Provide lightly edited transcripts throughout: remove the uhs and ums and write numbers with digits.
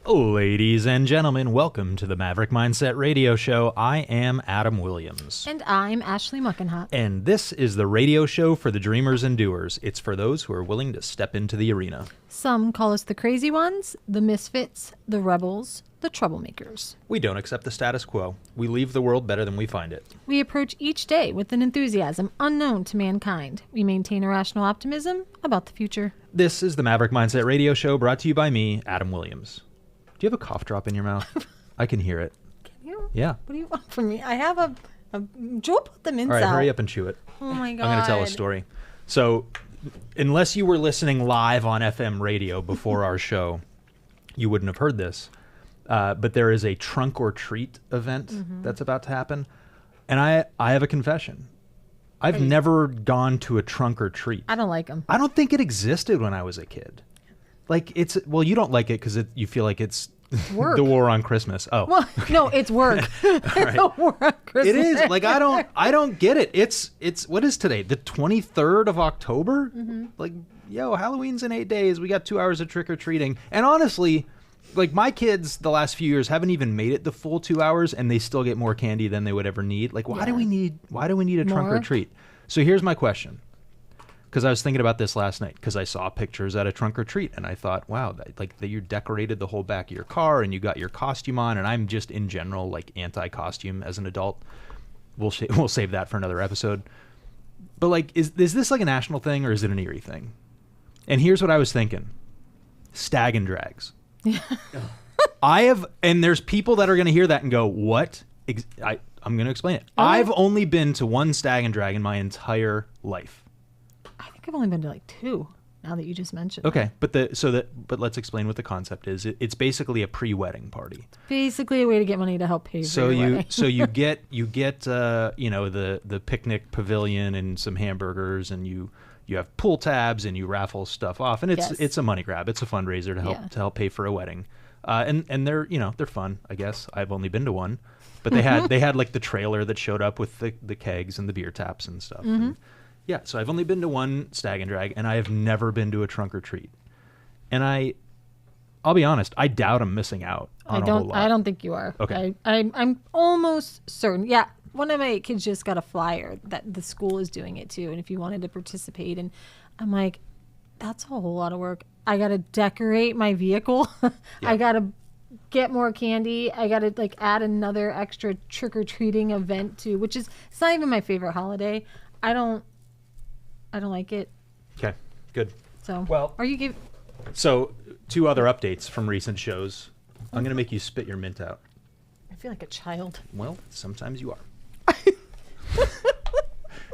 Ladies and gentlemen, welcome to the Maverick Mindset Radio Show. I am Adam Williams. And I'm Ashley Muckenhop. And this is the radio show for the dreamers and doers. It's for those who are willing to step into the arena. Some call us the crazy ones, the misfits, the rebels, the troublemakers. We don't accept the status quo. We leave the world better than we find it. We approach each day with an enthusiasm unknown to mankind. We maintain a rational optimism about the future. This is the Maverick Mindset Radio Show, brought to you by me, Adam Williams. Do you have a cough drop in your mouth? I can hear it. Can you? Yeah. What do you want from me? I have a Joel put the mints All right, out. hurry up and chew it. Oh my God. I'm going to tell a story. So, unless you were listening live on FM radio before our show, you wouldn't have heard this. But there is a trunk or treat event that's about to happen. And I have a confession. I've never gone to a trunk or treat. I don't like them. I don't think it existed when I was a kid. Like, well, you don't like it because you feel like it's work. The war on Christmas. Oh. Well, no, it's work. The war on Christmas. It is. Like, I don't get it. It's what is today? The 23rd of October? Like, yo, Halloween's in 8 days. We got 2 hours of trick-or-treating. And honestly, like, my kids the last few years haven't even made it the full 2 hours, and they still get more candy than they would ever need. Like, why do we need a trunk or treat? So here's my question. Because I was thinking about this last night, because I saw pictures at a trunk or treat, and I thought, wow, that you decorated the whole back of your car, and you got your costume on, and I'm just in general like anti-costume as an adult. We'll save that for another episode. But like, is this like a national thing, or is it an Erie thing? And here's what I was thinking: stag and drags. And there's people that are going to hear that and go, what? I'm going to explain it. I've only been to one stag and drag in my entire life. I think I've only been to like 2 now that you just mentioned. Okay, but let's explain what the concept is. It's basically a pre-wedding party. Basically a way to get money to help pay for your wedding. So you get the picnic pavilion and some hamburgers, and you have pool tabs, and you raffle stuff off, and it's a money grab. It's a fundraiser to help pay for a wedding. And they're fun, I guess. I've only been to one, but they had like the trailer that showed up with the kegs and the beer taps and stuff. And, yeah, so I've only been to one stag and drag, and I have never been to a trunk or treat. And I'll be honest, I doubt I'm missing out on a whole lot. I don't think you are. Okay. I'm almost certain. Yeah, one of my kids just got a flyer that the school is doing it too, and if you wanted to participate, and I'm like, that's a whole lot of work. I got to decorate my vehicle. Yeah. I got to get more candy. I got to like add another extra trick-or-treating event too, which is, it's not even my favorite holiday. I don't like it. Okay, good. So, So, 2 other updates from recent shows. I'm going to make you spit your mint out. I feel like a child. Well, sometimes you are.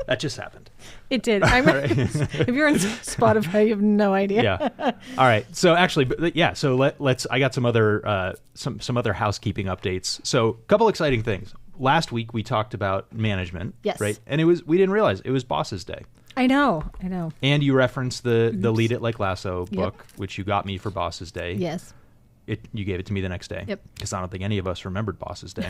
That just happened. It did. If you're on Spotify, you have no idea. Yeah. All right. So actually, So let's. I got some other some other housekeeping updates. So a couple exciting things. Last week we talked about management. Yes. Right. And we didn't realize it was Boss's Day. I know. And you referenced the Lead It Like Lasso book, which you got me for Boss's Day. Yes. You gave it to me the next day. Yep. Because I don't think any of us remembered Boss's Day.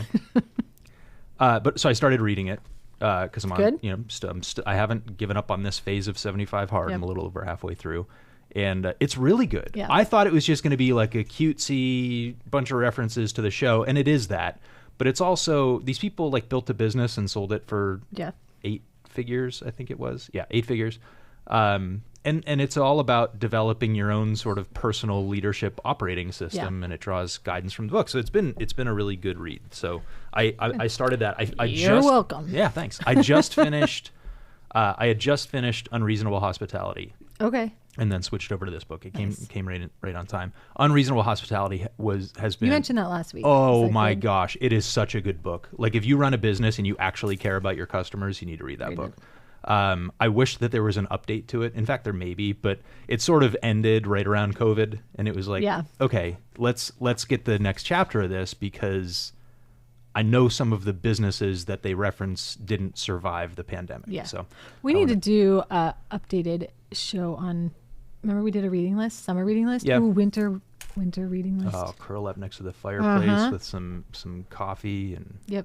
So I started reading it because I'm on. Good. I haven't given up on this phase of 75 Hard. Yep. I'm a little over halfway through, and it's really good. Yeah. I thought it was just going to be like a cutesy bunch of references to the show, and it is that. But it's also, these people like built a business and sold it for 8 figures, I think it was. Yeah, 8 figures. And it's all about developing your own sort of personal leadership operating system, and it draws guidance from the book. So it's been a really good read. So I started that. You're welcome. Yeah, thanks. I just finished. I had just finished Unreasonable Hospitality. Okay. And then switched over to this book. It came right on time. Unreasonable Hospitality has been. You mentioned that last week. Oh my gosh, it is such a good book. Like, if you run a business and you actually care about your customers, you need to read that book. I wish that there was an update to it. In fact, there may be, but it sort of ended right around COVID, and it was like, okay, let's get the next chapter of this, because I know some of the businesses that they reference didn't survive the pandemic. Yeah. So we need to do a updated show on. Remember, we did a reading list, summer reading list. Yeah. Ooh, winter reading list. Oh, curl up next to the fireplace with some coffee and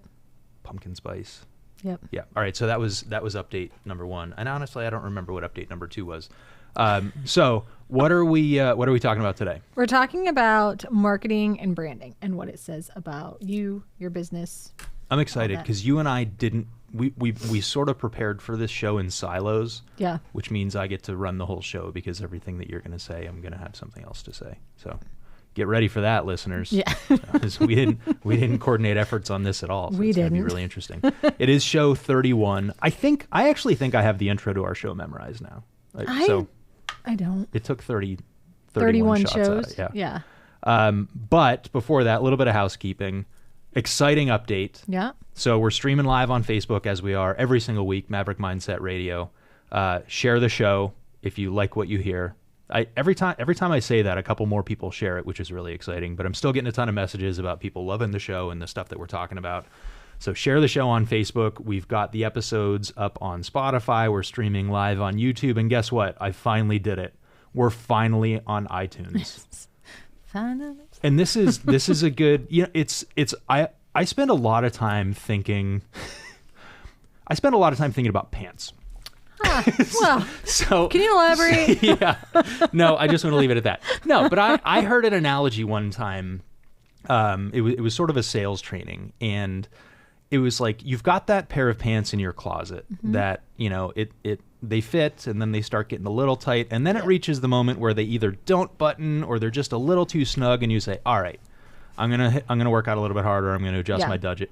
pumpkin spice. Yep. Yeah. All right. So that was update number 1. And honestly, I don't remember what update number 2 was. So What are we talking about today? We're talking about marketing and branding and what it says about you, your business. I'm excited because you and I didn't. We sort of prepared for this show in silos. Yeah. Which means I get to run the whole show because everything that you're going to say, I'm going to have something else to say. So get ready for that, listeners. Yeah. 'Cause we didn't coordinate efforts on this at all. So We it's going to be didn't. really interesting. It is show 31. I actually think I have the intro to our show memorized now. So I don't. it took 31 shots shows. at it. Yeah. But before that, a little bit of housekeeping. Exciting update. Yeah. So we're streaming live on Facebook as we are every single week, Maverick Mindset Radio. Share the show if you like what you hear. Every time I say that, a couple more people share it, which is really exciting. But I'm still getting a ton of messages about people loving the show and the stuff that we're talking about. So share the show on Facebook. We've got the episodes up on Spotify. We're streaming live on YouTube. And guess what? I finally did it. We're finally on iTunes. Finally. And this is a good, I spend a lot of time thinking about pants. Well, So can you elaborate? yeah. No, I just want to leave it at that. No, but I heard an analogy one time. It was sort of a sales training, and it was like you've got that pair of pants in your closet that, they fit and then they start getting a little tight, and then it reaches the moment where they either don't button or they're just a little too snug, and you say, "All right, I'm gonna work out a little bit harder. I'm gonna adjust my budget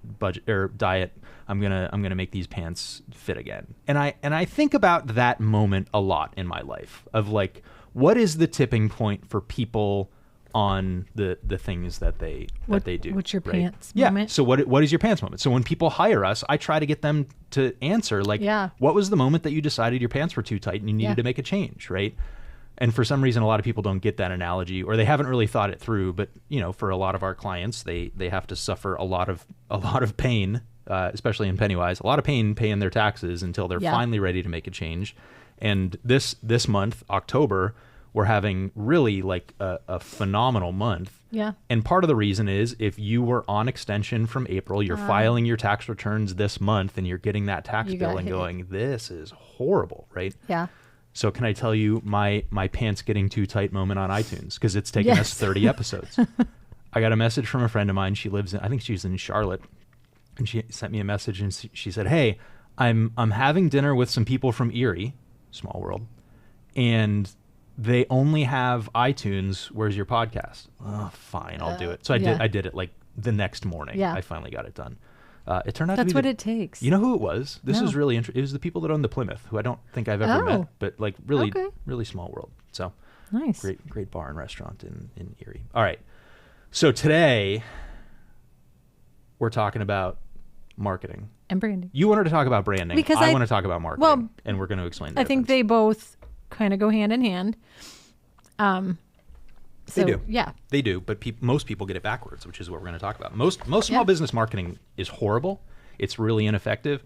or diet. I'm gonna make these pants fit again." And I think about that moment a lot in my life of like, what is the tipping point for people on the things that they do? What's your right? pants Yeah. moment? So what is your pants moment? So when people hire us, I try to get them to answer like, what was the moment that you decided your pants were too tight and you needed to make a change, right? And for some reason, a lot of people don't get that analogy, or they haven't really thought it through. But for a lot of our clients, they have to suffer a lot of pain, especially in Pennywise, a lot of pain paying their taxes until they're finally ready to make a change. And this month, October, we're having really like a phenomenal month. Yeah. And part of the reason is if you were on extension from April, you're filing your tax returns this month, and you're getting that tax bill and going, this is horrible, right? Yeah. So can I tell you my pants getting too tight moment on iTunes? Because it's taken us 30 episodes. I got a message from a friend of mine. I think she's in Charlotte. And she sent me a message, and she said, "Hey, I'm having dinner with some people from Erie, small world, and they only have iTunes. Where's your podcast?" Oh, fine, I'll do it. So I did it like the next morning. Yeah. I finally got it done. It turned out That's to be what it takes. You know who it was? This No. was really interesting. It was the people that own the Plymouth, who I don't think I've ever met, but like really, Okay. really small world. So Nice. great bar and restaurant in Erie. All right. So today we're talking about marketing. And branding. You wanted to talk about branding. Because I I- want to talk about marketing, well, and we're going to explain the I think difference. they both kind of go hand in hand. They do. Yeah. They do, but most people get it backwards, which is what we're going to talk about. Most small business marketing is horrible. It's really ineffective.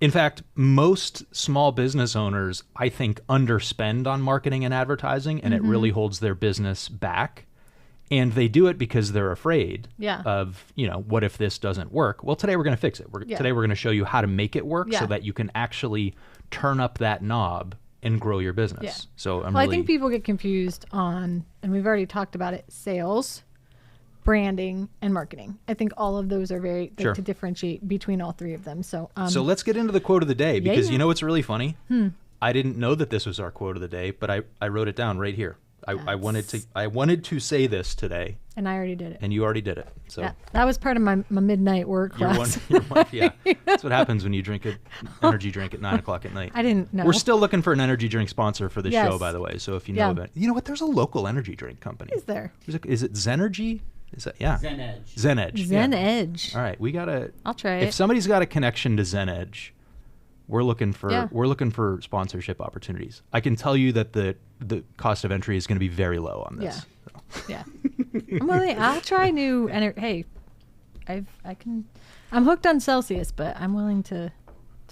In fact, most small business owners, I think, underspend on marketing and advertising, and it really holds their business back. And they do it because they're afraid of, what if this doesn't work? Well, today we're going to fix it. Today we're going to show you how to make it work so that you can actually turn up that knob and grow your business. Yeah. So I think people get confused on, and we've already talked about it, sales, branding, and marketing. I think all of those are very Sure. to differentiate between all three of them. So let's get into the quote of the day, because yeah. you know what's really funny? I didn't know that this was our quote of the day, but I wrote it down right here. I wanted to say this today, and I already did it. and you already did it. So Yeah, that was part of my midnight work class. yeah, that's what happens when you drink an energy drink at 9:00 at night. I didn't know. We're still looking for an energy drink sponsor for the Yes. show, by the way. So if you know about it, you know what? There's a local energy drink company. Is there? Is it Zenergy? Is that Zen Edge. Zen Edge. Zen yeah. Edge. All right, we gotta. I'll try If it. somebody's got a connection to Zen Edge, we're looking for sponsorship opportunities. I can tell you that the cost of entry is going to be very low on this. Yeah. I'll try new. Hey, I'm hooked on Celsius, but I'm willing to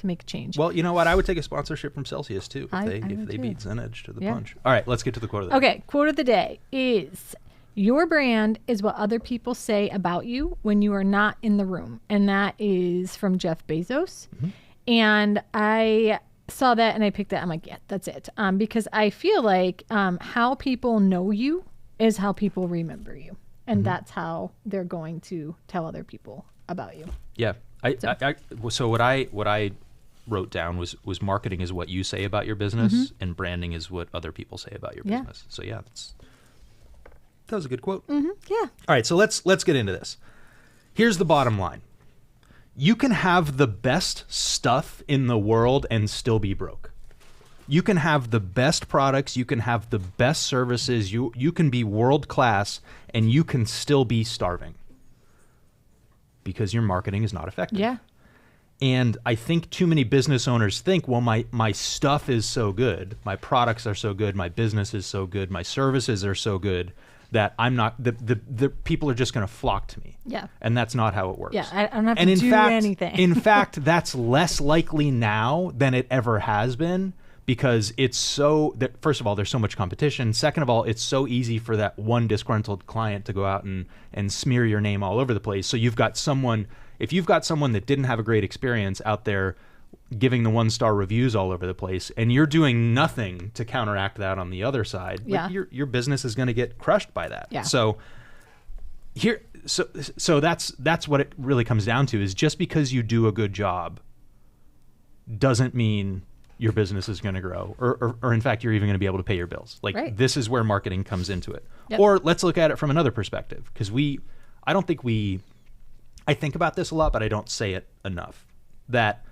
make a change. Well, you know what? I would take a sponsorship from Celsius too I if would they too. beat Zen Edge to the Yeah. punch. All right, let's get to the quote of the day. Okay, quote of the day is, "Your brand is what other people say about you when you are not in the room." And that is from Jeff Bezos. Mm-hmm. And I saw that and I picked that. I'm like, yeah, that's it. Because I feel like how people know you is how people remember you. And that's how they're going to tell other people about you. Yeah. So what I wrote down was marketing is what you say about your business and branding is what other people say about your business. So yeah, that was a good quote. Yeah. All right, so let's get into this. Here's the bottom line. You can have the best stuff in the world and still be broke. You can have the best products, you can have the best services, you can be world class, and you can still be starving because your marketing is not effective. Yeah. And I think too many business owners think, well, my stuff is so good, my products are so good, my business is so good, my services are so good that I'm not the people are just going to flock to me. Yeah. And that's not how it works. Yeah, I don't have to do anything. In fact, that's less likely now than it ever has been because it's so that first of all, there's so much competition. Second of all, it's so easy for that one disgruntled client to go out and smear your name all over the place. So you've got someone, if you've got someone that didn't have a great experience out there giving the 1-star reviews all over the place and you're doing nothing to counteract that on the other side, like your business is going to get crushed by that. Yeah. So that's what it really comes down to is just because you do a good job doesn't mean your business is going to grow or in fact you're even going to be able to pay your bills. Like this is where marketing comes into it. Yep. Or let's look at it from another perspective because I think about this a lot, but I don't say it enough that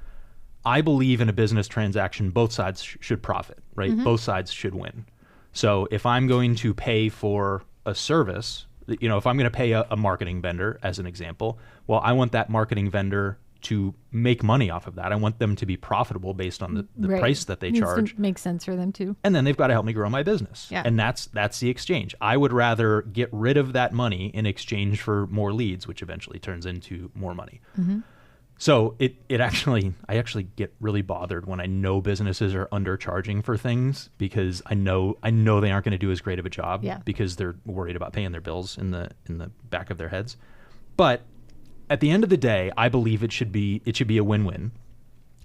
I believe in a business transaction, both sides should profit, right? Mm-hmm. Both sides should win. So if I'm going to pay for a service, if I'm going to pay a marketing vendor as an example, well, I want that marketing vendor to make money off of that. I want them to be profitable based on the price that they charge. Makes sense for them too. And then they've got to help me grow my business. Yeah. And that's the exchange. I would rather get rid of that money in exchange for more leads, which eventually turns into more money. Mm-hmm. So I actually get really bothered when I know businesses are undercharging for things because I know they aren't going to do as great of a job because they're worried about paying their bills in the back of their heads. But at the end of the day, I believe it should be a win-win.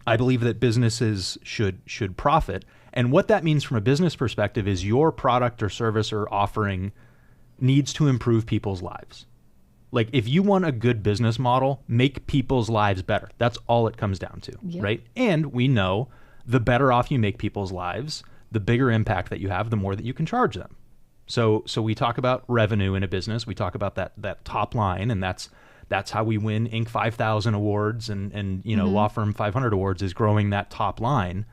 I believe that businesses should profit, and what that means from a business perspective is your product or service or offering needs to improve people's lives. Like if you want a good business model, make people's lives better. That's all it comes down to, right? And we know the better off you make people's lives, the bigger impact that you have, the more that you can charge them. So we talk about revenue in a business. We talk about that top line, and that's how we win Inc. 5000 awards and Law Firm 500 awards is growing that top line.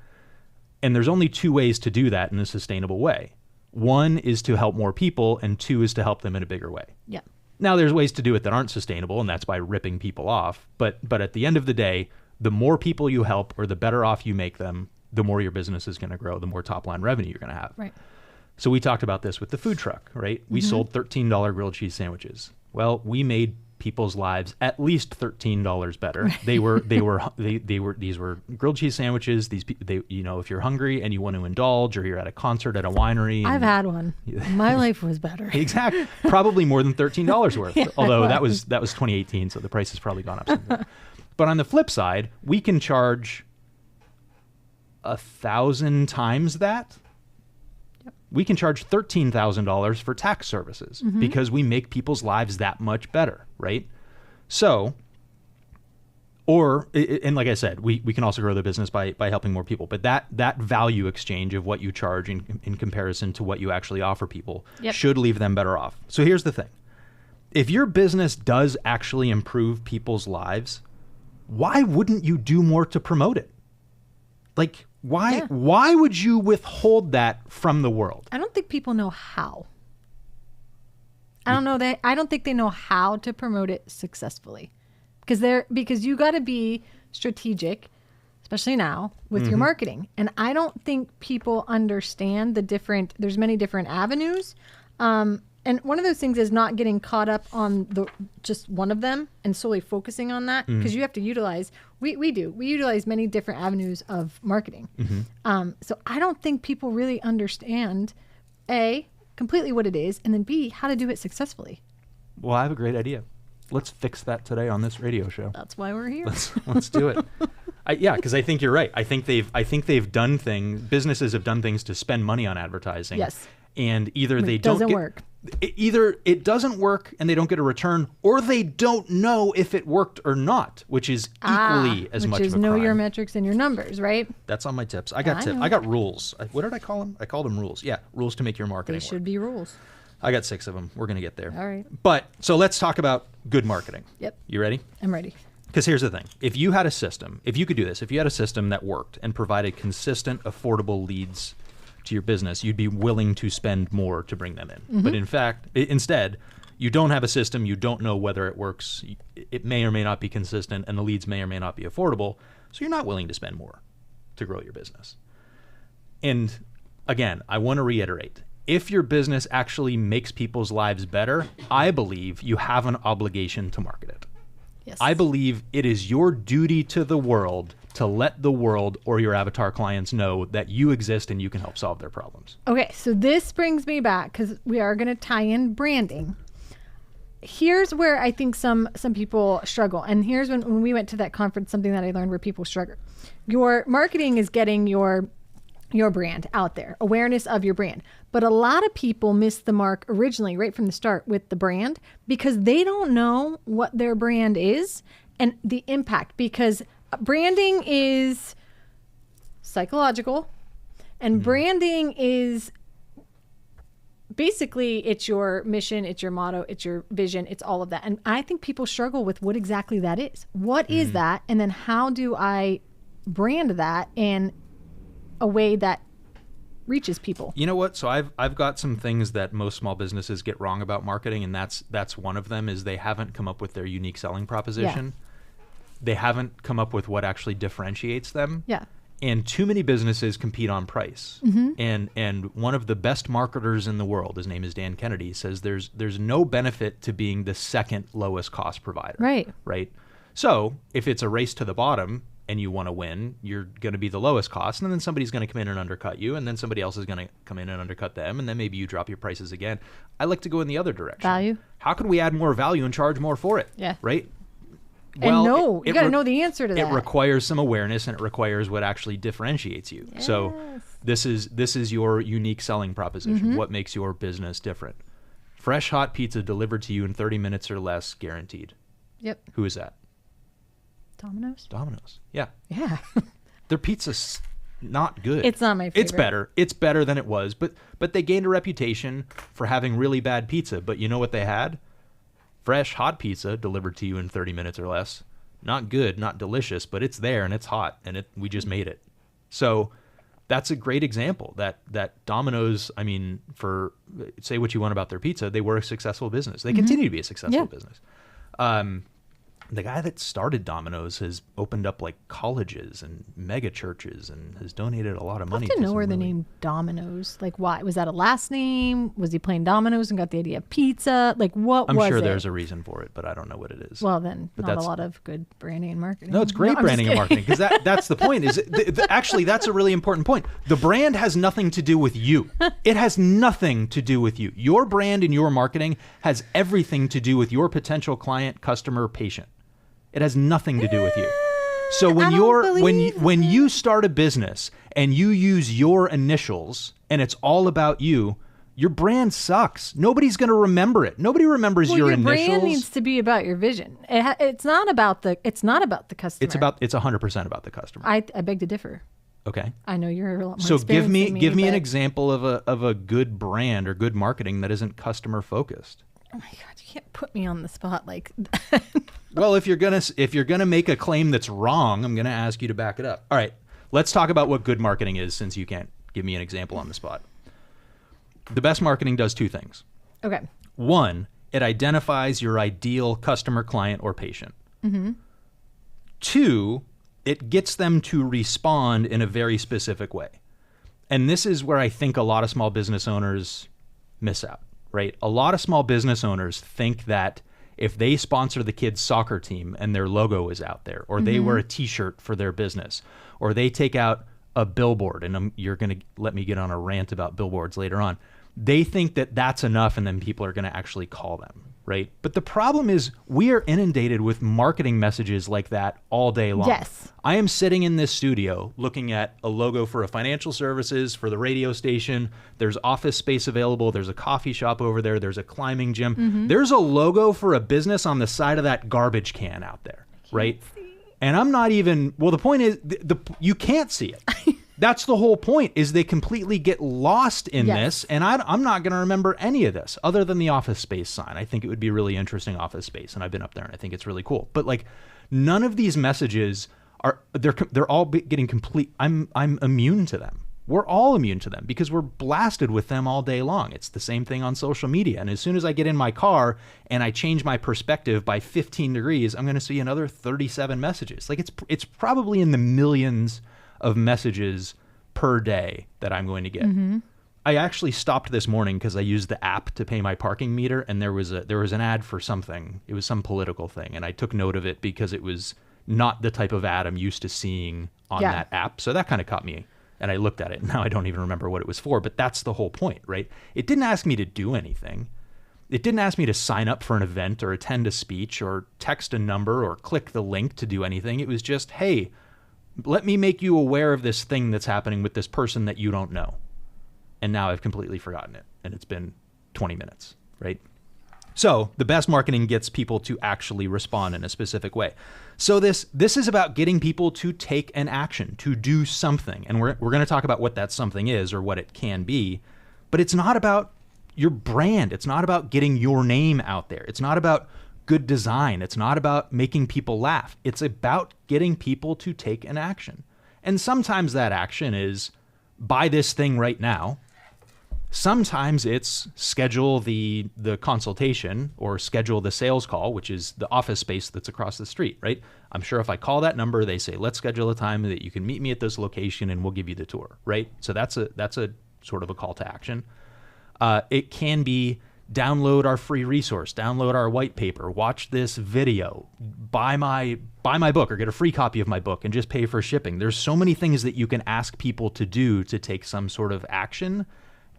And there's only two ways to do that in a sustainable way. One is to help more people, and two is to help them in a bigger way. Yeah. Now, there's ways to do it that aren't sustainable, and that's by ripping people off. But at the end of the day, the more people you help or the better off you make them, the more your business is going to grow, the more top-line revenue you're going to have. Right. So we talked about this with the food truck, right? We sold $13 grilled cheese sandwiches. Well, we made people's lives at least $13 better. These were grilled cheese sandwiches. If you're hungry and you want to indulge, or you're at a concert at a winery. I've had one. My life was better. Exactly. Probably more than $13 worth. Yeah, although that was 2018, so the price has probably gone up some more. But on the flip side, we can charge 1,000 times that. We can charge $13,000 for tax services because we make people's lives that much better, right? So, and like I said, we can also grow the business by helping more people. But that value exchange of what you charge in comparison to what you actually offer people should leave them better off. So here's the thing. If your business does actually improve people's lives, why wouldn't you do more to promote it? Like, why would you withhold that from the world? I don't think people know how. I don't think they know how to promote it successfully. Because you got to be strategic, especially now with your marketing. And I don't think people understand there's many different avenues. And one of those things is not getting caught up on just one of them and solely focusing on that, because you have to utilize, we utilize many different avenues of marketing. So I don't think people really understand, A, completely what it is, and then B, how to do it successfully. Well, I have a great idea. Let's fix that today on this radio show. That's why we're here. Let's do it. Yeah, because I think you're right. I think they've done things. Businesses have done things to spend money on advertising. Yes. And either they It don't doesn't get, work. Either it doesn't work and they don't get a return, or they don't know if it worked or not, which is equally as much Which is of a know crime. your metrics and your numbers, right? That's on my tips. I got tips. know. I got rules. What did I call them? I called them rules. Yeah, rules to make your marketing They work. should be rules. I got 6 of them. We're gonna get there. All right. But so let's talk about good marketing. Yep. You ready? I'm ready. Because here's the thing. If you had a system, if you could do this, if you had a system that worked and provided consistent, affordable leads to your business, you'd be willing to spend more to bring them in. But in fact, instead, you don't have a system, you don't know whether it works, it may or may not be consistent, and the leads may or may not be affordable, so you're not willing to spend more to grow your business. And again, I want to reiterate, if your business actually makes people's lives better, I believe you have an obligation to market it. Yes. I believe it is your duty to the world to let the world or your avatar clients know that you exist and you can help solve their problems. Okay, so this brings me back because we are going to tie in branding. Here's where I think some people struggle. And here's when we went to that conference, something that I learned where people struggle. Your marketing is getting your brand out there, awareness of your brand. But a lot of people miss the mark originally, right from the start with the brand, because they don't know what their brand is and the impact, because branding is psychological and branding is basically, it's your mission, it's your motto, it's your vision, it's all of that. And I think people struggle with what exactly that is. What is that? And then how do I brand that in a way that reaches people? You know what? So I've got some things that most small businesses get wrong about marketing, and that's one of them is they haven't come up with their unique selling proposition. Yeah. They haven't come up with what actually differentiates them. Yeah. And too many businesses compete on price. And one of the best marketers in the world, his name is Dan Kennedy, says there's no benefit to being the second lowest cost provider. Right. Right. So if it's a race to the bottom and you want to win, you're going to be the lowest cost, and then somebody's going to come in and undercut you, and then somebody else is going to come in and undercut them, and then maybe you drop your prices again. I like to go in the other direction. Value. How can we add more value and charge more for it? Yeah. Right. And you got to know the answer to that. It requires some awareness, and it requires what actually differentiates you. Yes. So this is your unique selling proposition. What makes your business different? Fresh hot pizza delivered to you in 30 minutes or less, guaranteed. Yep. Who is that? Domino's. Domino's. Yeah. Yeah. Their pizza's not good. It's not my favorite. It's better. It's better than it was, but they gained a reputation for having really bad pizza. But you know what they had? Fresh, hot pizza delivered to you in 30 minutes or less. Not good, not delicious, but it's there and it's hot, and we just made it. So that's a great example that Domino's, I mean, for say what you want about their pizza, they were a successful business. They continue to be a successful business. The guy that started Domino's has opened up like colleges and mega churches and has donated a lot of money. I have to know where the name Domino's, like why? Was that a last name? Was he playing Domino's and got the idea of pizza? Like what was it? I'm sure there's a reason for it, but I don't know what it is. Well, then But not a that's- lot of good branding and marketing. No, it's great I'm branding just and kidding. marketing because that's the point. Is actually that's a really important point. The brand has nothing to do with you. It has nothing to do with you. Your brand and your marketing has everything to do with your potential client, customer, patient. It has nothing to do with you. So when I don't believe when you start a business and you use your initials and it's all about you, your brand sucks. Nobody's going to remember it. Nobody remembers Well, your your initials. brand needs to be about your vision. It's not about the customer. It's 100% about the customer. I beg to differ. Okay. I know you're a lot more So give me experienced than an but- example of a good brand or good marketing that isn't customer focused. Oh my god, you can't put me on the spot like Well, if you're gonna make a claim that's wrong, I'm gonna ask you to back it up. All right, let's talk about what good marketing is, since you can't give me an example on the spot. The best marketing does two things. Okay. One, it identifies your ideal customer, client, or patient. Two, it gets them to respond in a very specific way. And this is where I think a lot of small business owners miss out, right? A lot of small business owners think that if they sponsor the kids' soccer team and their logo is out there, or they wear a t-shirt for their business, or they take out a billboard, and you're going to let me get on a rant about billboards later on, they think that that's enough and then people are going to actually call them. right? But the problem is we are inundated with marketing messages like that all day long. Yes. I am sitting in this studio looking at a logo for a financial services, for the radio station. There's office space available. There's a coffee shop over there. There's a climbing gym. There's a logo for a business on the side of that garbage can out there, right? And I'm not even, well, the point is you can't see it. That's the whole point, is they completely get lost in this, and I'm not going to remember any of this other than the office space sign. I think it would be really interesting office space, and I've been up there, and I think it's really cool. But like, none of these messages they're all getting complete. I'm immune to them. We're all immune to them because we're blasted with them all day long. It's the same thing on social media. And as soon as I get in my car and I change my perspective by 15 degrees, I'm going to see another 37 messages. Like it's probably in the millions of messages per day that I'm going to get. I actually stopped this morning because I used the app to pay my parking meter, and there was an ad for something. It was some political thing, and I took note of it because it was not the type of ad I'm used to seeing on that app. So that kind of caught me, and I looked at it. Now I don't even remember what it was for, but that's the whole point, right? It didn't ask me to do anything. It didn't ask me to sign up for an event or attend a speech or text a number or click the link to do anything. It was just, hey, let me make you aware of this thing that's happening with this person that you don't know. And now I've completely forgotten it. And it's been 20 minutes, right? So the best marketing gets people to actually respond in a specific way. So this is about getting people to take an action, to do something. And we're going to talk about what that something is or what it can be. But it's not about your brand. It's not about getting your name out there. It's not about good design. It's not about making people laugh. It's about getting people to take an action. And sometimes that action is buy this thing right now. Sometimes it's schedule the consultation or schedule the sales call, which is the office space that's across the street, right? I'm sure if I call that number, they say, let's schedule a time that you can meet me at this location and we'll give you the tour, right? So that's a sort of a call to action. It can be download our free resource, download our white paper, watch this video, buy my book or get a free copy of my book and just pay for shipping. There's so many things that you can ask people to do to take some sort of action,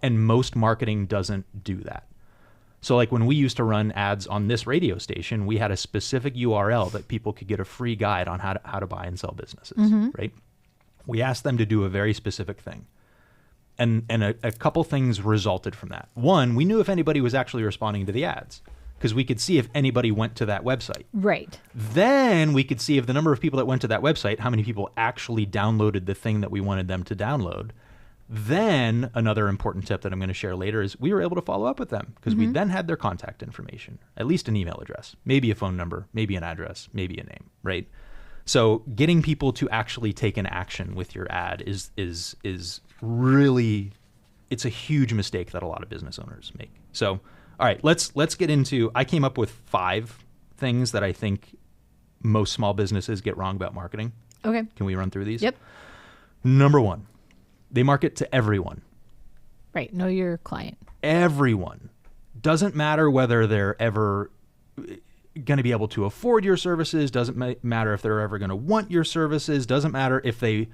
and most marketing doesn't do that. So like when we used to run ads on this radio station, we had a specific URL that people could get a free guide on how to buy and sell businesses, right? We asked them to do a very specific thing. And a couple things resulted from that. One, we knew if anybody was actually responding to the ads because we could see if anybody went to that website. Right. Then we could see if the number of people that went to that website, how many people actually downloaded the thing that we wanted them to download. Then another important tip that I'm going to share later is we were able to follow up with them because we then had their contact information, at least an email address, maybe a phone number, maybe an address, maybe a name, right? So getting people to actually take an action with your ad is really, it's a huge mistake that a lot of business owners make. So, all right, let's get into, I came up with 5 things that I think most small businesses get wrong about marketing. Okay. Can we run through these? Yep. Number 1, they market to everyone. Right. Know your client. Everyone. Doesn't matter whether they're ever going to be able to afford your services. Doesn't matter if they're ever going to want your services. Doesn't matter if they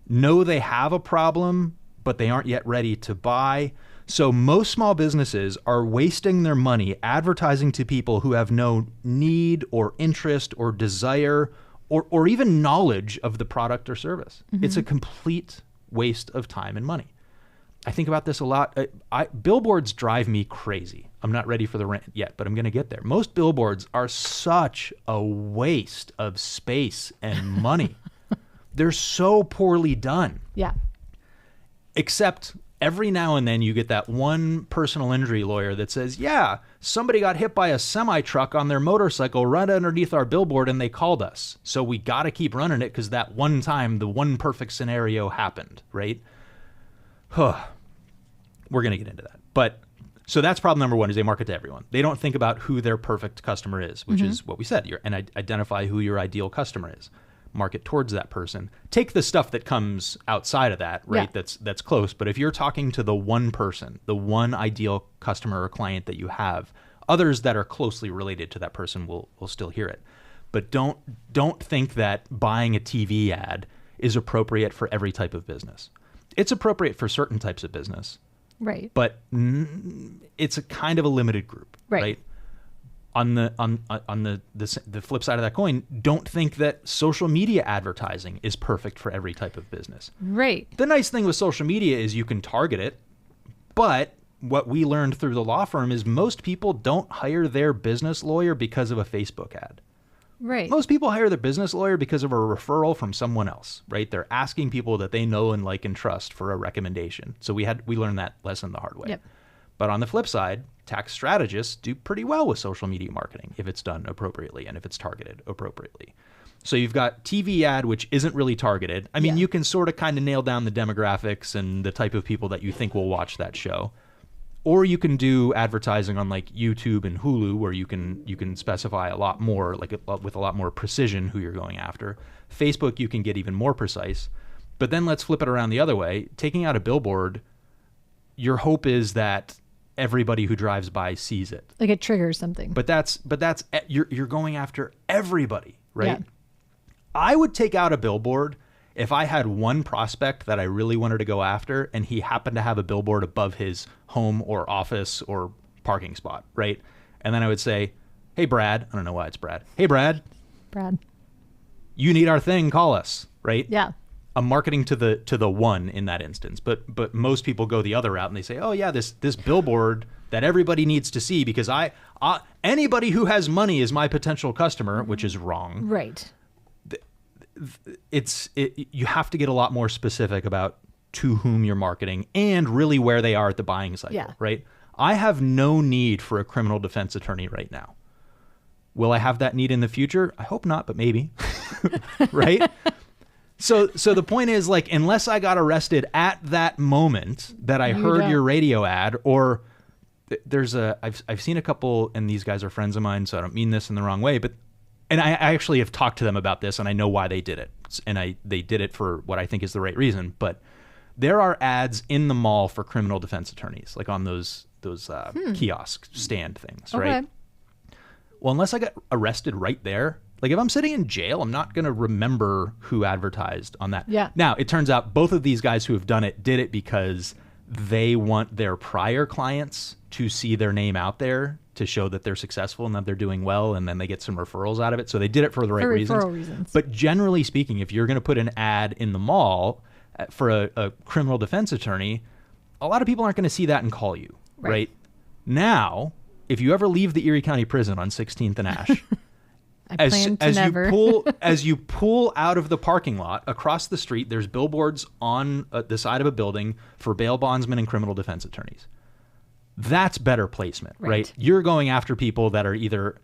know they have a problem, but they aren't yet ready to buy. So most small businesses are wasting their money advertising to people who have no need or interest or desire or even knowledge of the product or service. It's a complete waste of time and money. I think about this a lot. Billboards drive me crazy. I'm not ready for the rant yet, but I'm going to get there. Most billboards are such a waste of space and money. They're so poorly done. Yeah. Except every now and then you get that one personal injury lawyer that says, yeah, somebody got hit by a semi-truck on their motorcycle right underneath our billboard and they called us. So we got to keep running it because that one time, the one perfect scenario happened, right? We're going to get into that. But so that's problem number 1 is they market to everyone. They don't think about who their perfect customer is, which is what we said. And identify who your ideal customer is. Market towards that person. Take the stuff that comes outside of that, right? Yeah. That's close. But if you're talking to the one person, the one ideal customer or client that you have, others that are closely related to that person will still hear it. But don't think that buying a TV ad is appropriate for every type of business. It's appropriate for certain types of business. Right. But it's a kind of a limited group, right? On the flip side of that coin, don't think that social media advertising is perfect for every type of business. Right. The nice thing with social media is you can target it, but what we learned through the law firm is most people don't hire their business lawyer because of a Facebook ad. Right. Most people hire their business lawyer because of a referral from someone else, right? They're asking people that they know and like and trust for a recommendation. So we learned that lesson the hard way. Yep. But on the flip side, tax strategists do pretty well with social media marketing if it's done appropriately and if it's targeted appropriately. So you've got TV ad, which isn't really targeted. I mean, you can sort of kind of nail down the demographics and the type of people that you think will watch that show. Or you can do advertising on like YouTube and Hulu, where you can specify a lot more, like with a lot more precision who you're going after. Facebook, you can get even more precise. But then let's flip it around the other way. Taking out a billboard, your hope is that everybody who drives by sees it. Like it triggers something. But that's you're going after everybody, right? Yeah. I would take out a billboard if I had one prospect that I really wanted to go after and he happened to have a billboard above his home or office or parking spot, right? And then I would say, hey, Brad, I don't know why it's Brad. Hey, Brad, you need our thing, call us, right? Yeah. I'm marketing to the one in that instance, but most people go the other route and they say, oh yeah, this billboard that everybody needs to see because anybody who has money is my potential customer, which is wrong. Right. You have to get a lot more specific about to whom you're marketing and really where they are at the buying cycle, right? I have no need for a criminal defense attorney right now. Will I have that need in the future? I hope not, but maybe, right? So the point is, like, unless I got arrested at that moment that I heard your radio ad, or I've seen a couple, and these guys are friends of mine, so I don't mean this in the wrong way, but and I actually have talked to them about this, and I know why they did it, and they did it for what I think is the right reason. But there are ads in the mall for criminal defense attorneys, like on those kiosk stand things, right? Well, unless I got arrested right there, like if I'm sitting in jail, I'm not going to remember who advertised on that. Yeah. Now, it turns out both of these guys who have done it did it because they want their prior clients to see their name out there to show that they're successful and that they're doing well, and then they get some referrals out of it. So they did it for the right reasons. But generally speaking, if you're going to put an ad in the mall for a criminal defense attorney, a lot of people aren't going to see that and call you, right? Now, if you ever leave the Erie County Prison on 16th and Ash, as you pull out of the parking lot across the street, there's billboards on the side of a building for bail bondsmen and criminal defense attorneys. That's better placement, right? You're going after people that are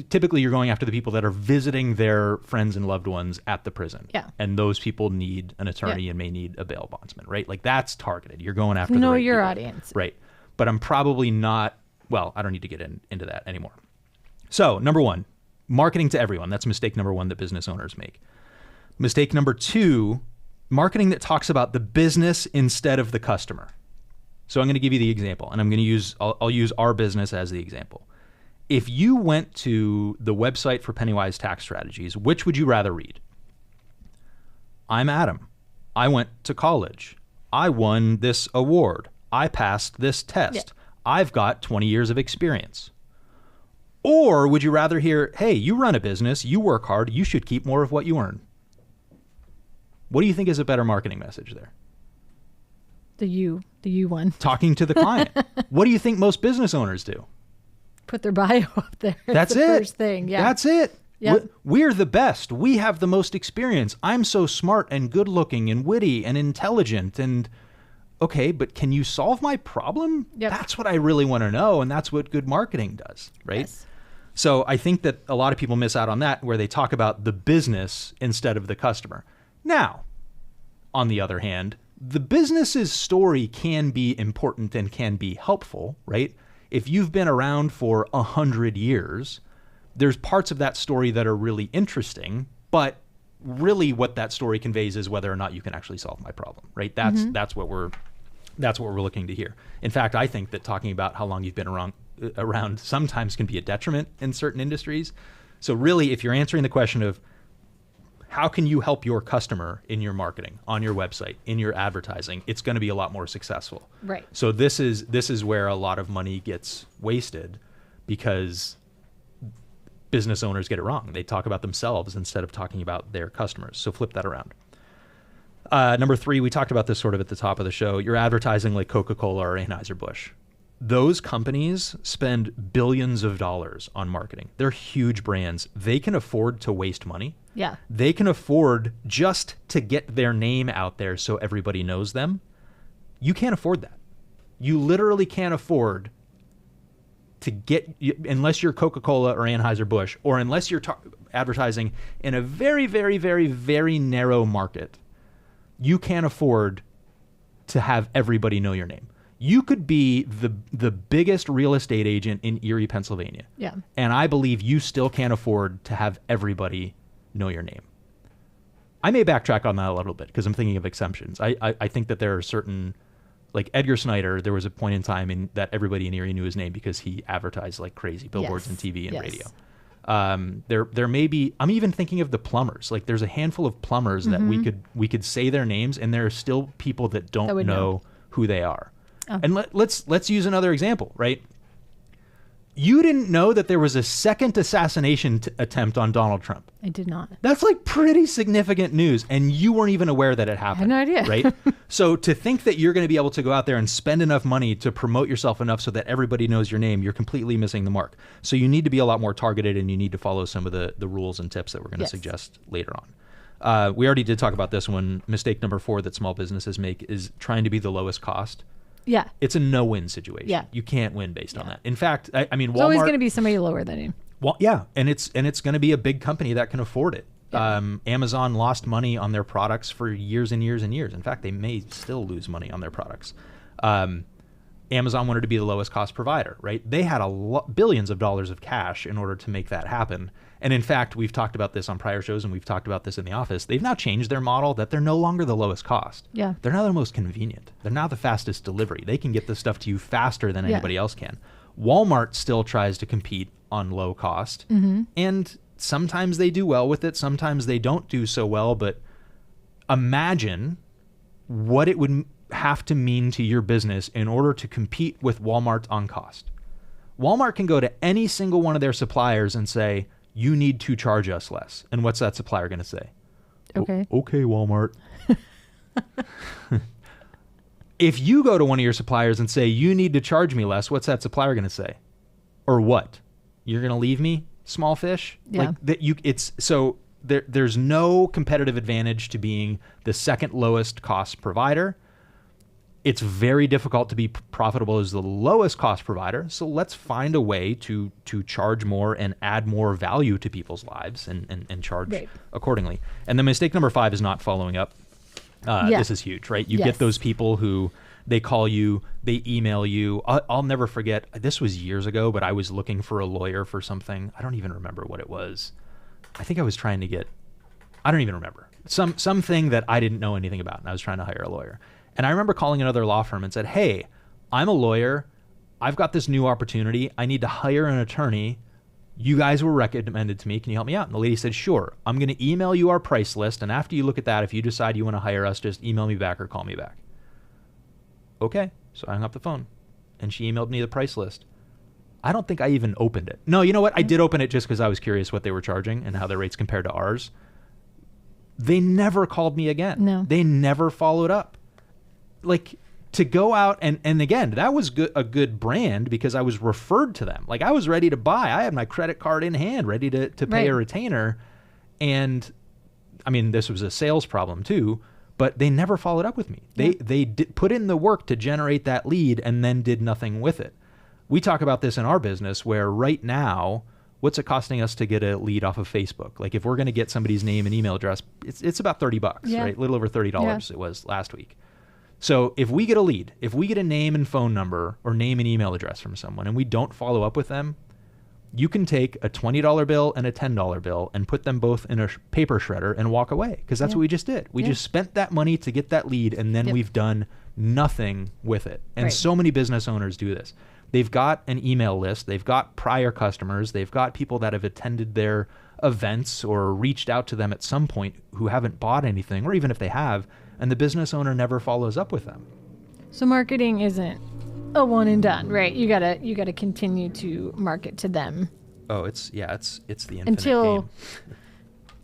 typically you're going after the people that are visiting their friends and loved ones at the prison. Yeah. And those people need an attorney and may need a bail bondsman, right? Like that's targeted. You're going after the right your people. Audience. Right. But I'm probably not, well, I don't need to get into that anymore. So, number one, marketing to everyone. That's mistake number one that business owners make. Mistake number two, marketing that talks about the business instead of the customer. So I'm going to give you the example, and I'll use our business as the example. If you went to the website for Pennywise Tax Strategies, which would you rather read? I'm Adam. I went to college. I won this award. I passed this test. Yeah. I've got 20 years of experience. Or would you rather hear, hey, you run a business, you work hard, you should keep more of what you earn? What do you think is a better marketing message there? The you one. Talking to the client. What do you think most business owners do? Put their bio up there. That's the it. First thing. Yeah. That's it. Yep. We're the best. We have the most experience. I'm so smart and good looking and witty and intelligent and okay, but can you solve my problem? Yep. That's what I really want to know, and that's what good marketing does, right? Yes. So I think that a lot of people miss out on that, where they talk about the business instead of the customer. Now, on the other hand, the business's story can be important and can be helpful, right? If you've been around for 100 years, there's parts of that story that are really interesting, but really what that story conveys is whether or not you can actually solve my problem, right? That's what we're looking to hear. In fact, I think that talking about how long you've been around sometimes can be a detriment in certain industries. So really, if you're answering the question of how can you help your customer in your marketing, on your website, in your advertising, it's going to be a lot more successful. Right. So this is where a lot of money gets wasted because business owners get it wrong. They talk about themselves instead of talking about their customers. So flip that around. Number 3, we talked about this sort of at the top of the show. You're advertising like Coca-Cola or Anheuser-Busch. Those companies spend billions of dollars on marketing. They're huge brands. They can afford to waste money. Yeah. They can afford just to get their name out there so everybody knows them. You can't afford that. You literally can't afford to get, unless you're Coca-Cola or Anheuser-Busch, or unless you're advertising in a very, very, very, very narrow market, you can't afford to have everybody know your name. You could be the biggest real estate agent in Erie, Pennsylvania. Yeah. And I believe you still can't afford to have everybody know your name. I may backtrack on that a little bit because I'm thinking of exceptions. I think that there are certain, like Edgar Snyder, there was a point in time that everybody in Erie knew his name because he advertised like crazy, billboards and TV and radio. There may be, I'm even thinking of the plumbers. Like there's a handful of plumbers that we could say their names, and there are still people that don't know who they are. Oh. And let's use another example, right? You didn't know that there was a second assassination attempt on Donald Trump. I did not. That's like pretty significant news, and you weren't even aware that it happened. I had no idea. Right? So to think that you're going to be able to go out there and spend enough money to promote yourself enough so that everybody knows your name, you're completely missing the mark. So you need to be a lot more targeted, and you need to follow some of the rules and tips that we're going to suggest later on. We already did talk about this one. Mistake number 4 that small businesses make is trying to be the lowest cost. Yeah. It's a no-win situation. Yeah. You can't win based on that. In fact, I mean, Walmart... There's always going to be somebody lower than you. Well, yeah, and it's going to be a big company that can afford it. Yeah. Amazon lost money on their products for years and years and years. In fact, they may still lose money on their products. Amazon wanted to be the lowest cost provider, right? They had billions of dollars of cash in order to make that happen. And in fact, we've talked about this on prior shows, and we've talked about this in the office. They've now changed their model that they're no longer the lowest cost. Yeah. They're now the most convenient. They're now the fastest delivery. They can get this stuff to you faster than anybody else can. Walmart still tries to compete on low cost. And sometimes they do well with it. Sometimes they don't do so well. But imagine what it would have to mean to your business in order to compete with Walmart on cost. Walmart can go to any single one of their suppliers and say, you need to charge us less. And what's that supplier going to say? Okay. Okay, Walmart. If you go to one of your suppliers and say, you need to charge me less, what's that supplier going to say? Or what? You're going to leave me, small fish? Yeah. So there's no competitive advantage to being the second lowest cost provider. It's very difficult to be profitable as the lowest cost provider. So let's find a way to charge more and add more value to people's lives and charge accordingly. And then mistake number 5 is not following up. This is huge, right? You get those people who they call you, they email you. I'll never forget. This was years ago, but I was looking for a lawyer for something. I don't even remember what it was. I think I was trying to get, I don't even remember. Something that I didn't know anything about, and I was trying to hire a lawyer. And I remember calling another law firm and said, hey, I'm a lawyer. I've got this new opportunity. I need to hire an attorney. You guys were recommended to me. Can you help me out? And the lady said, sure. I'm going to email you our price list. And after you look at that, if you decide you want to hire us, just email me back or call me back. Okay. So I hung up the phone and she emailed me the price list. I don't think I even opened it. No, you know what? I did open it just because I was curious what they were charging and how their rates compared to ours. They never called me again. No. They never followed up. Like, to go out and again, that was a good brand because I was referred to them. Like, I was ready to buy. I had my credit card in hand, ready to pay a retainer. And I mean, this was a sales problem too, but they never followed up with me. They put in the work to generate that lead and then did nothing with it. We talk about this in our business where right now, what's it costing us to get a lead off of Facebook? Like, if we're going to get somebody's name and email address, it's about $30, right? A little over $30 it was last week. So if we get a lead, if we get a name and phone number or name and email address from someone and we don't follow up with them, you can take a $20 bill and a $10 bill and put them both in a paper shredder and walk away because that's what we just did. We just spent that money to get that lead and then we've done nothing with it. And so many business owners do this. They've got an email list. They've got prior customers. They've got people that have attended their events or reached out to them at some point who haven't bought anything, or even if they have, and the business owner never follows up with them. So marketing isn't a one and done, right? You gotta continue to market to them Oh, it's the infinite until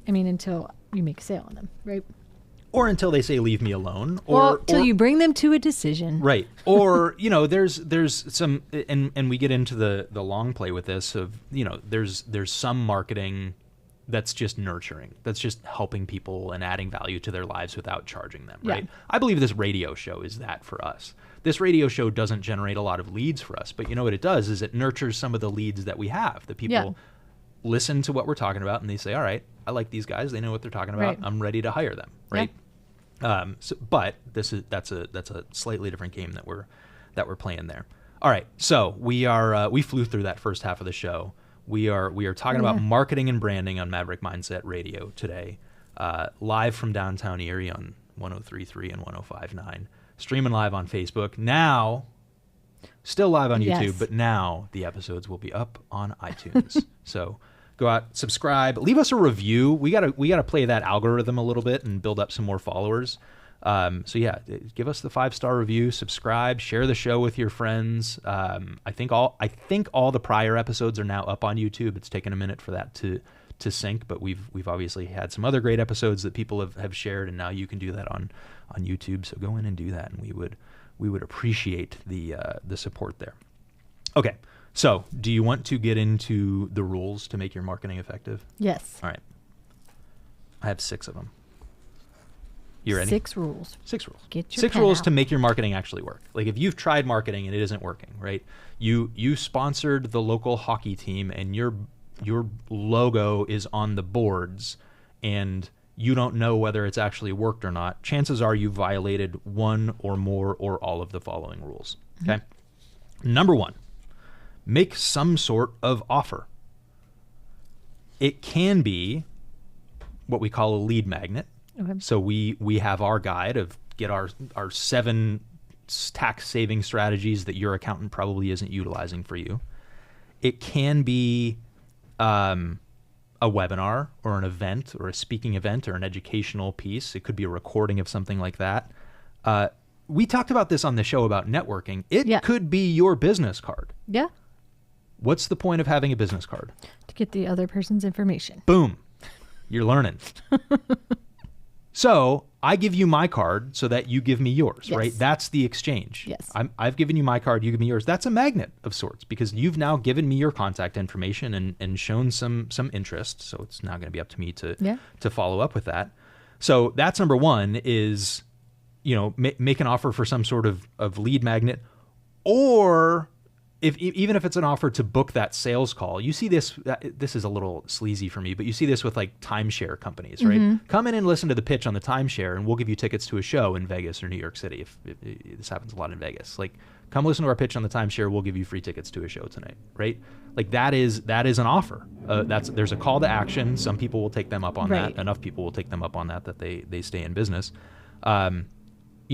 game. Until you make a sale on them, right? Or until they say leave me alone, Till you bring them to a decision. Right. Or, there's some, and we get into the long play with this of, there's some marketing that's just nurturing, that's just helping people and adding value to their lives without charging them, right? Yeah. I believe this radio show is that for us. This radio show doesn't generate a lot of leads for us, but you know what it does is it nurtures some of the leads that we have. The people listen to what we're talking about and they say, all right, I like these guys. They know what they're talking about. Right. I'm ready to hire them, right? Yeah. But that's a slightly different game that we're playing there. All right, so we flew through that first half of the show. We are talking about marketing and branding on Maverick Mindset Radio today, live from downtown Erie on 103.3 and 105.9, streaming live on Facebook. Now, still live on YouTube, Yes. but now the episodes will be up on iTunes. So go out, subscribe, leave us a review. We gotta play that algorithm a little bit and build up some more followers. So yeah, give us the 5-star review, subscribe, share the show with your friends. I think all the prior episodes are now up on YouTube. It's taken a minute for that to sync, but we've obviously had some other great episodes that people have shared, and now you can do that on YouTube. So go in and do that, and we would appreciate the support there. Okay. So, do you want to get into the rules to make your marketing effective? Yes. All right. I have 6 of them. You ready? 6 rules. 6 rules. Get your 6 pen rules out. to make your marketing actually work. Like if you've tried marketing and it isn't working, right? You sponsored the local hockey team and your logo is on the boards and you don't know whether it's actually worked or not. Chances are you violated one or more or all of the following rules. Okay? Number 1. Make some sort of offer. It can be what we call a lead magnet. Okay. So we have our guide of get our 7 tax saving strategies that your accountant probably isn't utilizing for you. It can be a webinar or an event or a speaking event or an educational piece. It could be a recording of something like that. We talked about this on the show about networking. It could be your business card. Yeah. What's the point of having a business card? To get the other person's information. Boom. You're learning. So I give you my card so that you give me yours, Yes. right? That's the exchange. Yes. I've given you my card, you give me yours. That's a magnet of sorts because you've now given me your contact information and shown some interest. So it's now going to be up to me to follow up with that. So that's number 1 is, make an offer for some sort of lead magnet, or even if it's an offer to book that sales call. You see this is a little sleazy for me, but you see this with like timeshare companies, right? Mm-hmm. Come in and listen to the pitch on the timeshare and we'll give you tickets to a show in Vegas or New York City. If this happens a lot in Vegas, like come listen to our pitch on the timeshare, we'll give you free tickets to a show tonight, right? Like that is an offer. There's a call to action. Some people will take them up on that. Enough people will take them up on that they stay in business. In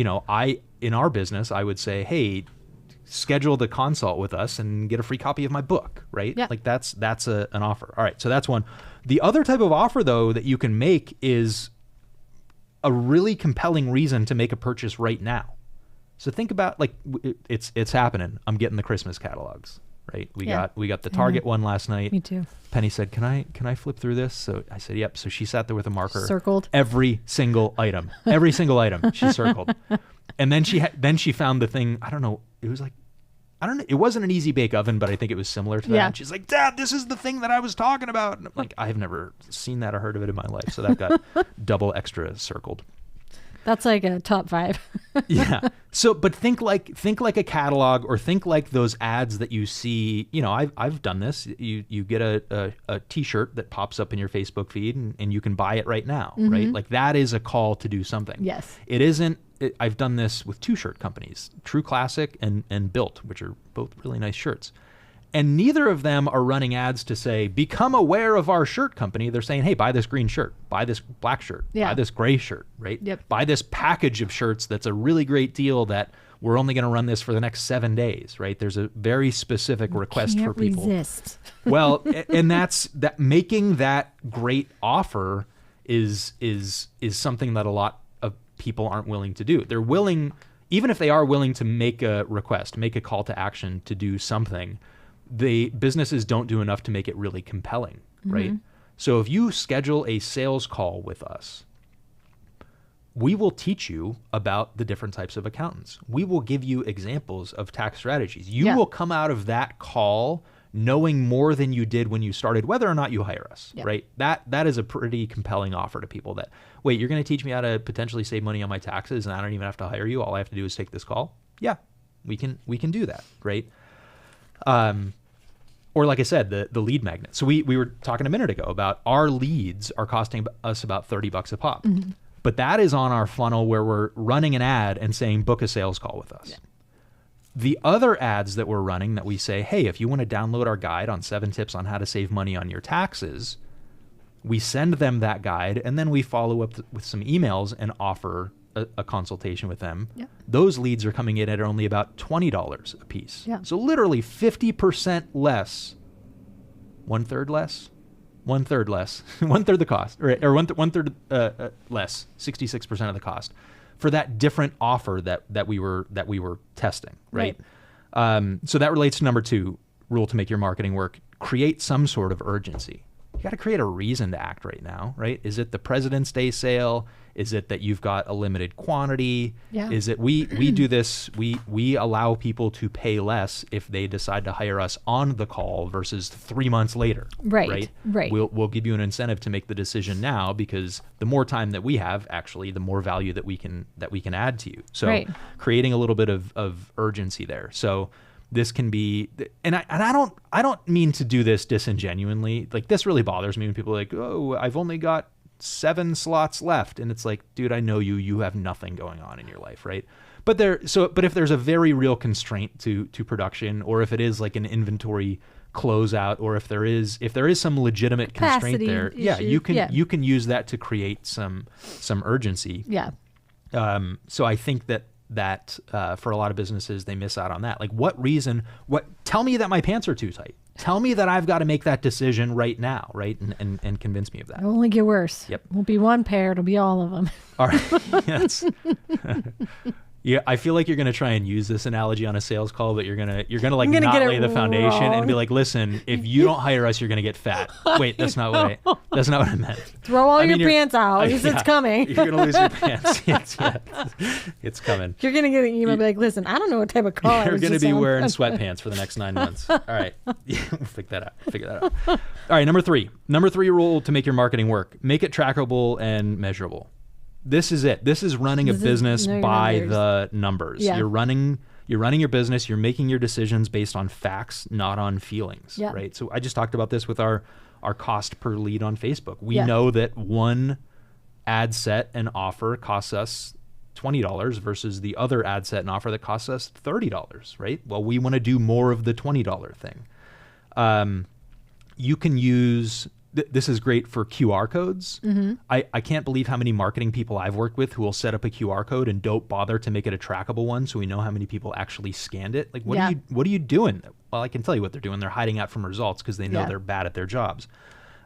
our business, I would say, hey, schedule the consult with us and get a free copy of my book, right? Yeah. Like that's an offer. All right, so that's one. The other type of offer, though, that you can make is a really compelling reason to make a purchase right now. So think about like it's happening. I'm getting the Christmas catalogs, right? We got the Target one last night. Me too. Penny said, "Can I flip through this?" So I said, "Yep." So she sat there with a marker, circled every single item she circled, and then she found the thing. I don't know. It was like, I don't know. It wasn't an Easy Bake Oven, but I think it was similar to that. And she's like, "Dad, this is the thing that I was talking about." And I'm like, I've never seen that or heard of it in my life. So that got double extra circled. That's like a top 5. Yeah. So, but think like a catalog, or think like those ads that you see. I've done this. You get a T-shirt that pops up in your Facebook feed, and you can buy it right now, right? Like that is a call to do something. Yes. It isn't. I've done this with 2 shirt companies, True Classic and Built, which are both really nice shirts. And neither of them are running ads to say, become aware of our shirt company. They're saying, hey, buy this green shirt, buy this black shirt, buy this gray shirt, right? Yep. Buy this package of shirts that's a really great deal that we're only going to run this for the next 7 days, right? There's a very specific request for people. Resist. Well, and that's making that great offer is something that a lot of people aren't willing to do. They're willing, even if they are willing to make a request, make a call to action to do something, the businesses don't do enough to make it really compelling, right? So if you schedule a sales call with us, we will teach you about the different types of accountants. We will give you examples of tax strategies. You will come out of that call knowing more than you did when you started, whether or not you hire us, right? That is a pretty compelling offer to people that, wait, you're going to teach me how to potentially save money on my taxes and I don't even have to hire you. All I have to do is take this call. Yeah, we can do that, right? Or like I said, the lead magnet. So we were talking a minute ago about our leads are costing us about $30 a pop. But that is on our funnel where we're running an ad and saying, book a sales call with us. The other ads that we're running that we say, hey, if you want to download our guide on 7 tips on how to save money on your taxes, we send them that guide and then we follow up with some emails and offer a consultation with them. Those leads are coming in at only about $20 a piece. So literally 50% less, one third less, one third the cost, or one third less, 66% of the cost for that different offer that we were testing, right? So that relates to number 2 rule to make your marketing work. Create some sort of urgency. You got to create a reason to act right now, right? Is it the President's Day sale? Is it that you've got a limited quantity? Is it we do this, we allow people to pay less if they decide to hire us on the call versus 3 months later. Right. We'll give you an incentive to make the decision now, because the more time that we have, actually, the more value that we can add to you. So creating a little bit of urgency there. So this can be, and I don't mean to do this disingenuously. Like, this really bothers me when people are like, oh, I've only got 7 slots left. And it's like, dude, I know you have nothing going on in your life, right? But if there's a very real constraint to production, or if it is like an inventory closeout, or if there is some legitimate constraint there, you can use that to create some urgency. So I think that for a lot of businesses, they miss out on that. Like, tell me that my pants are too tight. Tell me that I've got to make that decision right now, right? And convince me of that. It'll only get worse. Won't be one pair, it'll be all of them. All right. Yeah, I feel like you're going to try and use this analogy on a sales call, but you're going to like not lay the foundation and be like, listen, if you don't hire us, you're going to get fat. Wait, that's not what I meant. Throw all your pants out. It's coming. You're going to lose your pants. It's coming. You're going to get an email be like, listen, I don't know what type of call you're going to be wearing sweatpants for the next 9 months. All right. We'll figure that out. All right, number 3 rule to make your marketing work. Make it trackable and measurable. This is it. This is running a business by the numbers. You're running your business. You're making your decisions based on facts, not on feelings, right? So I just talked about this with our cost per lead on Facebook. We know that one ad set and offer costs us $20 versus the other ad set and offer that costs us $30, right? Well, we want to do more of the $20 thing. You can use... This is great for QR codes. I can't believe how many marketing people I've worked with who will set up a QR code and don't bother to make it a trackable one, so we know how many people actually scanned it. Like, what are you doing? Well, I can tell you what they're doing. They're hiding out from results because they know they're bad at their jobs.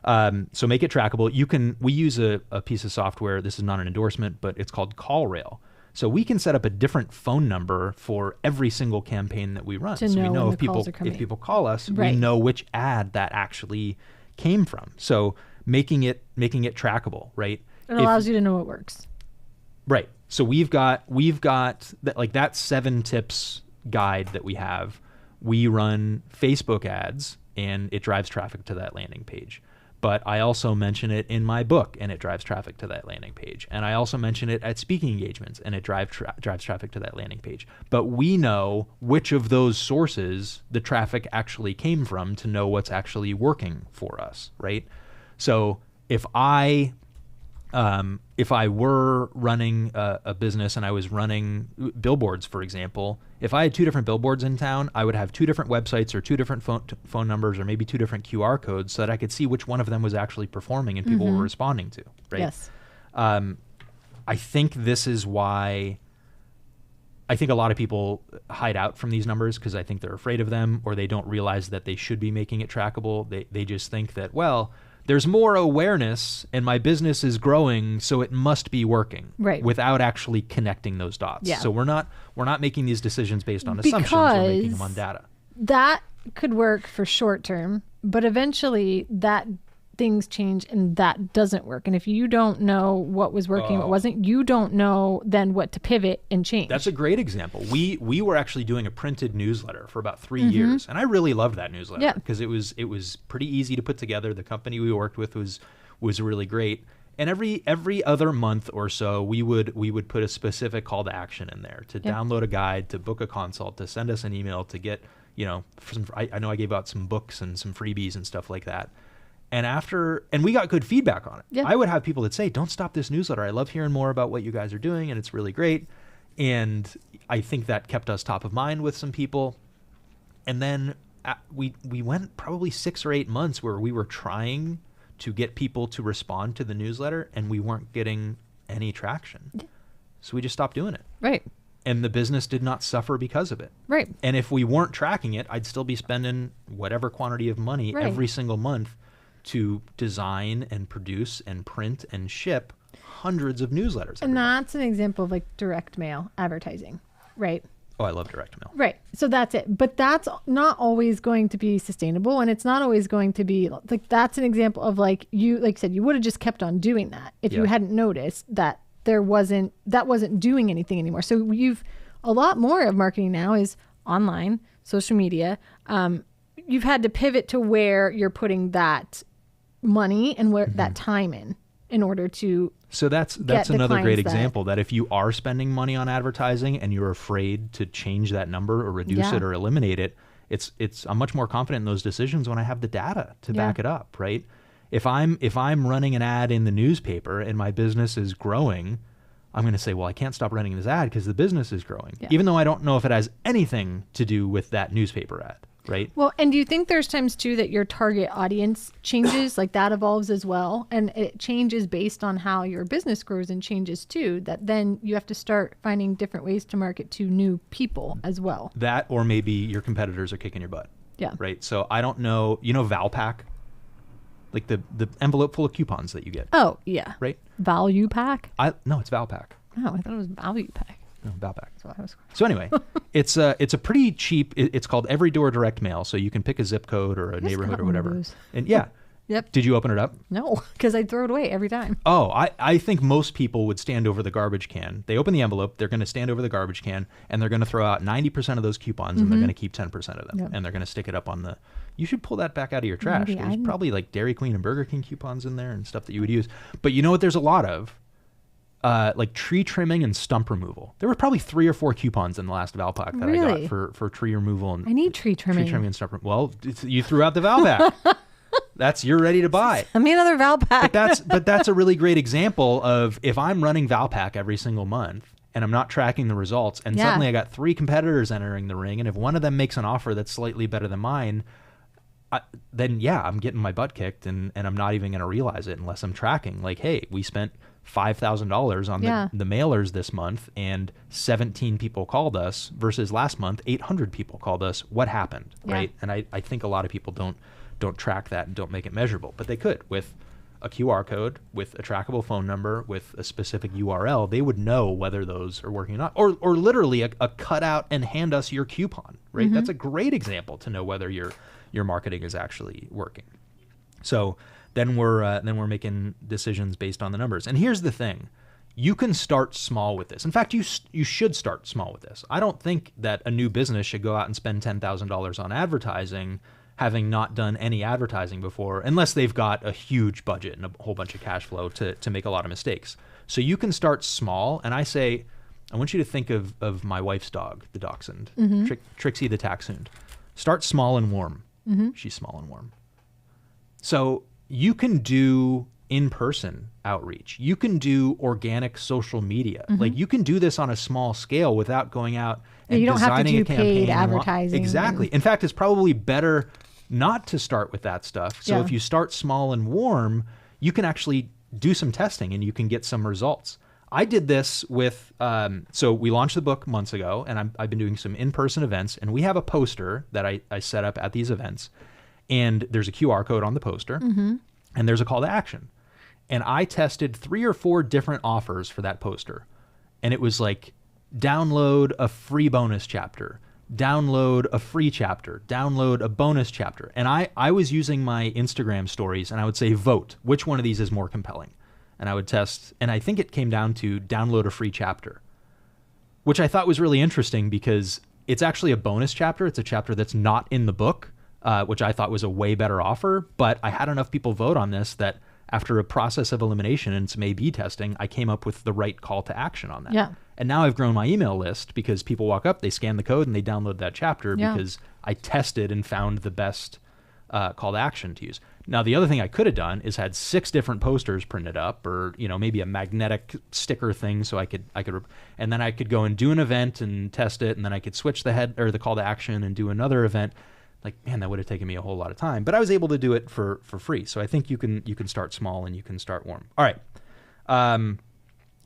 So make it trackable. We use a piece of software. This is not an endorsement, but it's called CallRail. So we can set up a different phone number for every single campaign that we run. So we know if people call us, we know which ad that actually came from. So making it trackable, right? It allows you to know what works. Right. So we've got that, like that 7 tips guide that we have. We run Facebook ads and it drives traffic to that landing page. But I also mention it in my book and it drives traffic to that landing page. And I also mention it at speaking engagements and it drives traffic to that landing page. But we know which of those sources the traffic actually came from to know what's actually working for us, right? So if I were running a business and I was running billboards, for example, if I had 2 different billboards in town, I would have 2 different websites or 2 different phone numbers or maybe 2 different QR codes so that I could see which one of them was actually performing and people were responding to, right? Yes. I think this is why I think a lot of people hide out from these numbers because I think they're afraid of them or they don't realize that they should be making it trackable. They just think that, well, there's more awareness and my business is growing, so it must be working. Right. Without actually connecting those dots. Yeah. So we're not making these decisions based on assumptions, we're making them on data. That could work for short term, but eventually that things change and that doesn't work. And if you don't know what was working, what wasn't, you don't know then what to pivot and change. That's a great example. We were actually doing a printed newsletter for about 3 years, and I really loved that newsletter because it was pretty easy to put together. The company we worked with was really great. And every other month or so, we would put a specific call to action in there to download a guide, to book a consult, to send us an email, to get, I know I gave out some books and some freebies and stuff like that. And we got good feedback on it. Yeah. I would have people that say, don't stop this newsletter. I love hearing more about what you guys are doing, and it's really great. And I think that kept us top of mind with some people. And then we went probably 6 or 8 months where we were trying to get people to respond to the newsletter, and we weren't getting any traction. Yeah. So we just stopped doing it. Right. And the business did not suffer because of it. Right. And if we weren't tracking it, I'd still be spending whatever quantity of money every single month to design and produce and print and ship hundreds of newsletters. And that's an example of like direct mail advertising, right? Oh, I love direct mail. Right. So that's it. But that's not always going to be sustainable. And it's not always going to be like, that's an example of like you said, you would have just kept on doing that if you hadn't noticed that that wasn't doing anything anymore. So a lot more of marketing now is online, social media. You've had to pivot to where you're putting that money and where that time in order to. So that's another great example that if you are spending money on advertising and you're afraid to change that number or reduce it or eliminate it, I'm much more confident in those decisions when I have the data to back it up, right? If I'm running an ad in the newspaper and my business is growing, I'm going to say, well, I can't stop running this ad because the business is growing, even though I don't know if it has anything to do with that newspaper ad. Right. Well, and do you think there's times too that your target audience changes, like that evolves as well, and it changes based on how your business grows and changes too, that then you have to start finding different ways to market to new people as well? That, or maybe your competitors are kicking your butt. Yeah. Right. So I don't know, Valpak, like the envelope full of coupons that you get. Oh, yeah. Right. Value Pack? No, it's Valpak. Oh, I thought it was Value Pack. No, Valpak. So anyway, it's a pretty cheap. It's called Every Door Direct Mail, so you can pick a zip code or a neighborhood or whatever. And yeah. Yep. Did you open it up? No, because I'd throw it away every time. Oh, I think most people would stand over the garbage can. They open the envelope, they're going to stand over the garbage can, and they're going to throw out 90% of those coupons, and they're going to keep 10% of them, and they're going to stick it up on the. You should pull that back out of your trash. There's probably like Dairy Queen and Burger King coupons in there and stuff that you would use. But you know what? There's a lot of. Like tree trimming and stump removal. There were probably 3 or 4 coupons in the last Valpak that I got for tree removal and I need tree trimming. Tree trimming and stump. Well, you threw out the Valpak. You're ready to buy. I mean, another Valpak. But that's a really great example of if I'm running Valpak every single month and I'm not tracking the results, and suddenly I got 3 competitors entering the ring, and if one of them makes an offer that's slightly better than mine, then I'm getting my butt kicked, and I'm not even going to realize it unless I'm tracking. Like, hey, we spent $5,000 on the mailers this month, and 17 people called us versus last month 800 people called us. What happened, right? And I think a lot of people don't track that and don't make it measurable, but they could with a QR code, with a trackable phone number, with a specific URL. They would know whether those are working or not, or literally a cutout and hand us your coupon, right? That's a great example to know whether your marketing is actually working. So then we're making decisions based on the numbers. And here's the thing. You can start small with this. In fact, you should start small with this. I don't think that a new business should go out and spend $10,000 on advertising having not done any advertising before, unless they've got a huge budget and a whole bunch of cash flow to make a lot of mistakes. So you can start small. And I say, I want you to think of my wife's dog, the Dachshund, Trixie the Dachshund. Start small and warm. She's small and warm. So you can do in-person outreach. You can do organic social media. Like you can do this on a small scale without going out and you don't designing have to do a campaign. Paid advertising. Exactly. In fact, it's probably better not to start with that stuff. So if you start small and warm, you can actually do some testing and you can get some results. I did this with, so we launched the book months ago, and I've been doing some in-person events, and we have a poster that I set up at these events. And there's a QR code on the poster. and there's a call to action. And I tested 3 or 4 different offers for that poster. And it was like, download a free bonus chapter, download a free chapter, download a bonus chapter. And I was using my Instagram stories, and I would say, vote, which one of these is more compelling? And I would test, and I think it came down to download a free chapter, which I thought was really interesting because it's actually a bonus chapter. It's a chapter that's not in the book, which I thought was a way better offer. But I had enough people vote on this that after a process of elimination and some A/B testing, I came up with the right call to action on that. Yeah. And now I've grown my email list because people walk up, they scan the code, and they download that chapter because I tested and found the best call to action to use. Now, the other thing I could have done is had 6 different posters printed up, or maybe a magnetic sticker thing, so I could, and then I could go and do an event and test it, and then I could switch the head or the call to action and do another event. Like, man, that would have taken me a whole lot of time, but I was able to do it for free. So I think you can start small and you can start warm. All right.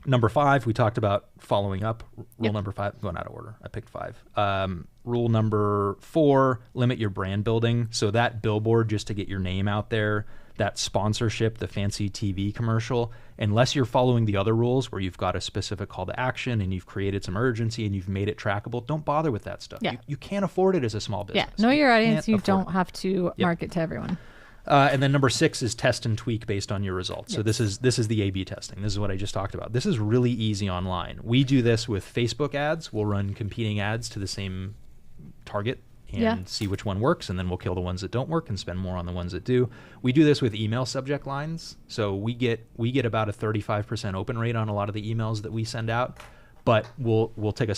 Number 5, we talked about following up. Rule number 5, I'm going out of order. I picked 5. Rule number 4, limit your brand building. So that billboard, just to get your name out there, that sponsorship, the fancy TV commercial, unless you're following the other rules where you've got a specific call to action and you've created some urgency and you've made it trackable, don't bother with that stuff. Yeah. You can't afford it as a small business. Yeah, know your audience. You can't don't afford have to market to everyone. And then number 6 is test and tweak based on your results. So this is the A/B testing. This is what I just talked about. This is really easy online. We do this with Facebook ads. We'll run competing ads to the same target and see which one works, and then we'll kill the ones that don't work and spend more on the ones that do. We do this with email subject lines. So we get about a 35% open rate on a lot of the emails that we send out. But we'll take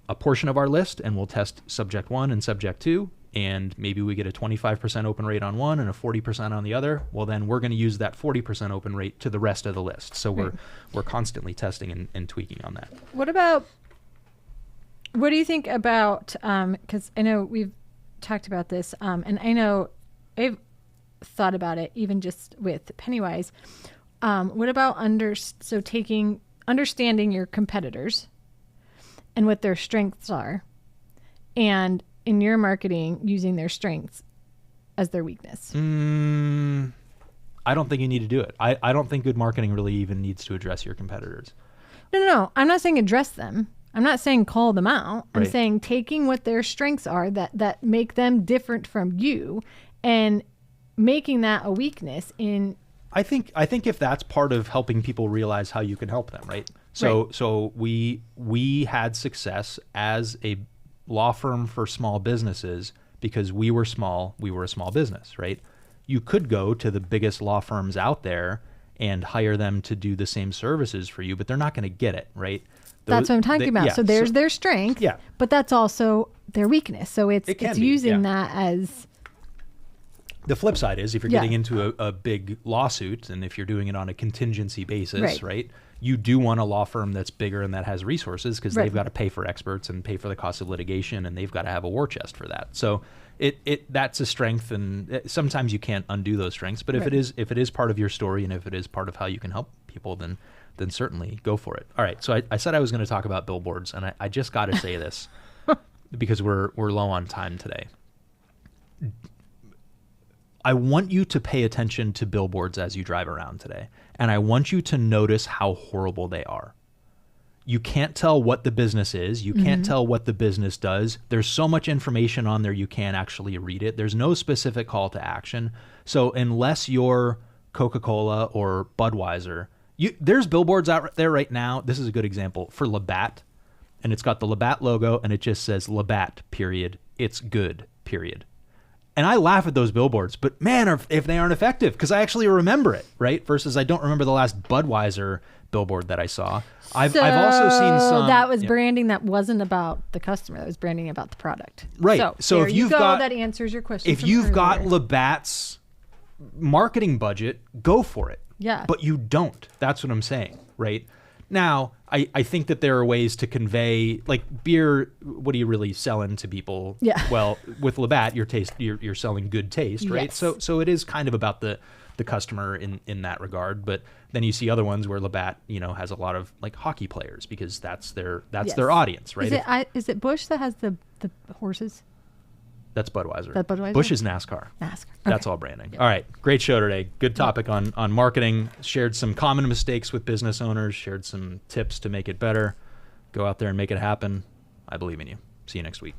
a portion of our list and we'll test subject 1 and subject 2. And maybe we get a 25% open rate on one and a 40% on the other. Well, then we're going to use that 40% open rate to the rest of the list. So we're constantly testing and tweaking on that. What do you think about, because I know we've talked about this, and I know I've thought about it even just with Pennywise. What about understanding your competitors and what their strengths are, and in your marketing using their strengths as their weakness? I don't think you need to do it. I don't think good marketing really even needs to address your competitors. No. I'm not saying address them. I'm not saying call them out. I'm saying taking what their strengths are that make them different from you and making that a weakness in. I think if that's part of helping people realize how you can help them, right? So we had success as a law firm for small businesses because we were small. We were a small business, right? You could go to the biggest law firms out there and hire them to do the same services for you, but they're not going to get it, right? That's what I'm talking about. So there's their strength, but that's also their weakness. So it's using that as. The flip side is if you're getting into a big lawsuit and if you're doing it on a contingency basis, right? You do want a law firm that's bigger and that has resources because they've got to pay for experts and pay for the cost of litigation, and they've got to have a war chest for that. So that's a strength, and sometimes you can't undo those strengths. But if it is part of your story and if it is part of how you can help people, then certainly go for it. All right. So I said I was going to talk about billboards, and I just got to say this because we're low on time today. I want you to pay attention to billboards as you drive around today, and I want you to notice how horrible they are. You can't tell what the business is. You can't tell what the business does. There's so much information on there you can't actually read it. There's no specific call to action. So unless you're Coca-Cola or Budweiser, there's billboards out there right now. This is a good example for Labatt, and it's got the Labatt logo, and it just says Labatt, period. It's good, period. And I laugh at those billboards, but man, if they aren't effective, because I actually remember it, right? Versus I don't remember the last Budweiser billboard that I saw. I've also seen some. That was branding that wasn't about the customer. That was branding about the product. Right. So if you've got, that answers your question. If you've got Labatt's marketing budget, go for it. Yeah. But you don't. That's what I'm saying, right? Now, I think that there are ways to convey, like beer, what are you really selling to people? Yeah. Well, with Labatt, you're selling good taste, right? Yes. So it is kind of about the customer in that regard. But then you see other ones where Labatt, has a lot of like hockey players because that's their audience, right? Is it Bush that has the horses? That's Budweiser. That Budweiser? Busch is NASCAR. NASCAR. That's all branding. All right. Great show today. Good topic on marketing. Shared some common mistakes with business owners. Shared some tips to make it better. Go out there and make it happen. I believe in you. See you next week.